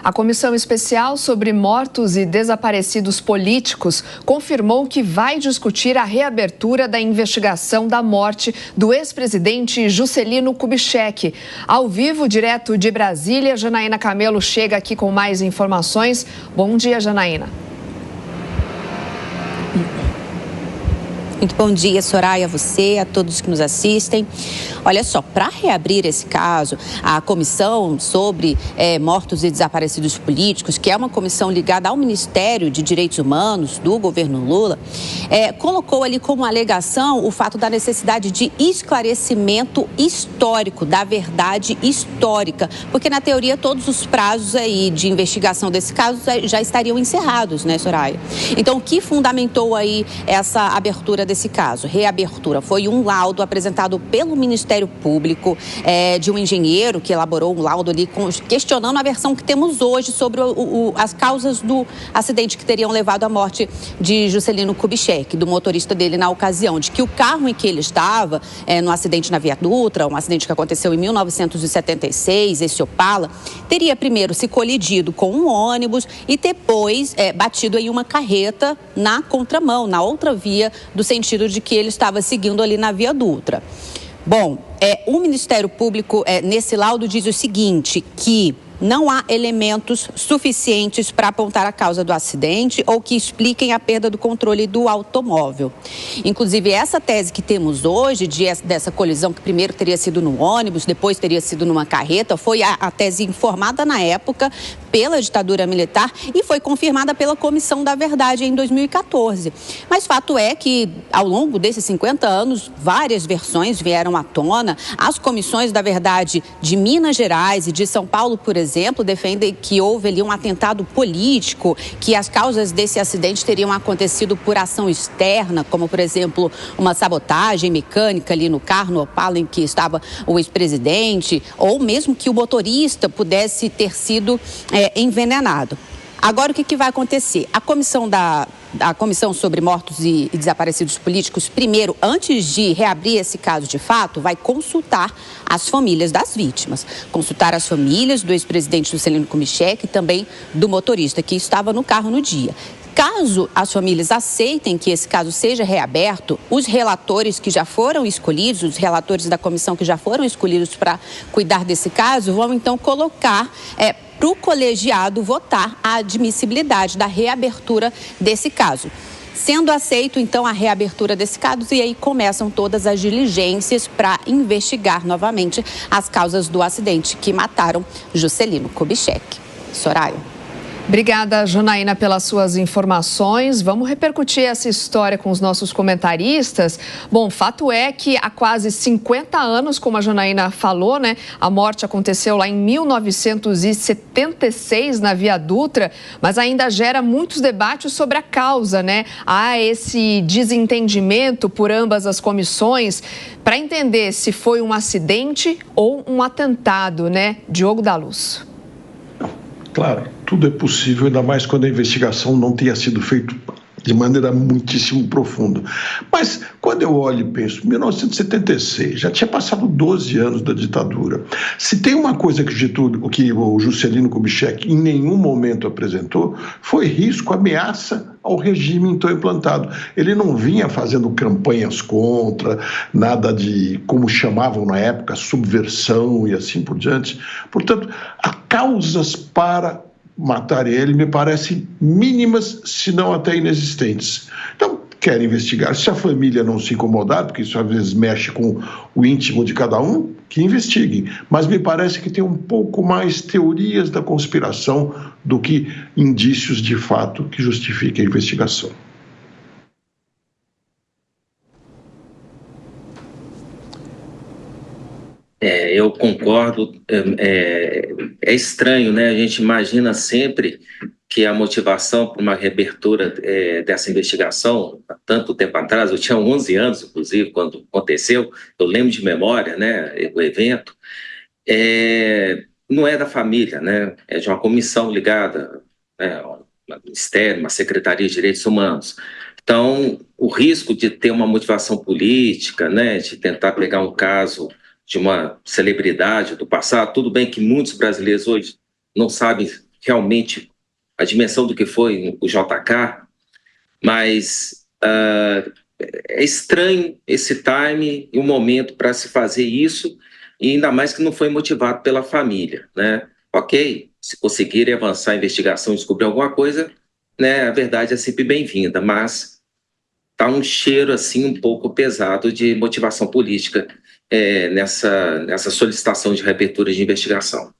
A Comissão Especial sobre Mortos e Desaparecidos Políticos confirmou que vai discutir a reabertura da investigação da morte do ex-presidente Juscelino Kubitschek. Ao vivo, direto de Brasília, Janaína Camelo chega aqui com mais informações. Bom dia, Janaína. Muito bom dia, Soraya, a você, a todos que nos assistem. Olha só, para reabrir esse caso, a Comissão sobre Mortos e Desaparecidos Políticos, que é uma comissão ligada ao Ministério de Direitos Humanos do governo Lula, colocou ali como alegação o fato da necessidade de esclarecimento histórico, da verdade histórica, porque na teoria todos os prazos aí de investigação desse caso já estariam encerrados, né, Soraya? Então, o que fundamentou aí essa abertura desse caso? Reabertura foi um laudo apresentado pelo Ministério Público de um engenheiro que elaborou um laudo ali questionando a versão que temos hoje sobre as causas do acidente que teriam levado à morte de Juscelino Kubitschek, do motorista dele na ocasião, de que o carro em que ele estava, no acidente na Via Dutra, um acidente que aconteceu em 1976, esse Opala, teria primeiro se colidido com um ônibus e depois batido em uma carreta na contramão, na outra via, do sentido de que ele estava seguindo ali na Via Dutra. Bom, o Ministério Público, nesse laudo, diz o seguinte, que não há elementos suficientes para apontar a causa do acidente ou que expliquem a perda do controle do automóvel. Inclusive, essa tese que temos hoje, dessa colisão que primeiro teria sido no ônibus, depois teria sido numa carreta, foi a tese informada na época pela ditadura militar e foi confirmada pela Comissão da Verdade em 2014. Mas fato é que, ao longo desses 50 anos, várias versões vieram à tona. As comissões da Verdade de Minas Gerais e de São Paulo, por exemplo, defendem que houve ali um atentado político, que as causas desse acidente teriam acontecido por ação externa, como, por exemplo, uma sabotagem mecânica ali no carro, no Opala, em que estava o ex-presidente, ou mesmo que o motorista pudesse ter sido envenenado. Agora, o que vai acontecer? A Comissão sobre Mortos e Desaparecidos Políticos, primeiro, antes de reabrir esse caso de fato, vai consultar as famílias das vítimas. Consultar as famílias do ex-presidente Juscelino Kubitschek e também do motorista que estava no carro no dia. Caso as famílias aceitem que esse caso seja reaberto, os relatores que já foram escolhidos, os relatores da comissão que já foram escolhidos para cuidar desse caso, vão então colocar para o colegiado votar a admissibilidade da reabertura desse caso. Sendo aceito, então, a reabertura desse caso, e aí começam todas as diligências para investigar novamente as causas do acidente que mataram Juscelino Kubitschek. Soraya. Obrigada, Janaína, pelas suas informações. Vamos repercutir essa história com os nossos comentaristas. Bom, fato é que há quase 50 anos, como a Janaína falou, né? A morte aconteceu lá em 1976 na Via Dutra, mas ainda gera muitos debates sobre a causa, né? Há esse desentendimento por ambas as comissões para entender se foi um acidente ou um atentado, né? Diogo da Luz. Claro, tudo é possível, ainda mais quando a investigação não tenha sido feita de maneira muitíssimo profunda. Mas quando eu olho e penso, 1976, já tinha passado 12 anos da ditadura. Se tem uma coisa que o Juscelino Kubitschek em nenhum momento apresentou, foi risco, ameaça ao regime então implantado. Ele não vinha fazendo campanhas contra, nada de, como chamavam na época, subversão e assim por diante. Portanto, há causas para matar ele me parecem mínimas, se não até inexistentes. Então, quero investigar. Se a família não se incomodar, porque isso às vezes mexe com o íntimo de cada um, que investiguem. Mas me parece que tem um pouco mais teorias da conspiração do que indícios de fato que justifiquem a investigação. Eu concordo. É estranho, né? A gente imagina sempre que a motivação para uma reabertura dessa investigação, há tanto tempo atrás, eu tinha 11 anos, inclusive, quando aconteceu, eu lembro de memória, né, o evento, não é da família, né? É de uma comissão ligada, né, ao Ministério, uma Secretaria de Direitos Humanos. Então, o risco de ter uma motivação política, né, de tentar pegar um caso de uma celebridade do passado, tudo bem que muitos brasileiros hoje não sabem realmente a dimensão do que foi o JK, mas é estranho esse time e o momento para se fazer isso, e ainda mais que não foi motivado pela família, né? Ok, se conseguirem avançar a investigação e descobrir alguma coisa, né, a verdade é sempre bem-vinda, mas tá um cheiro assim um pouco pesado de motivação política nessa solicitação de reabertura de investigação.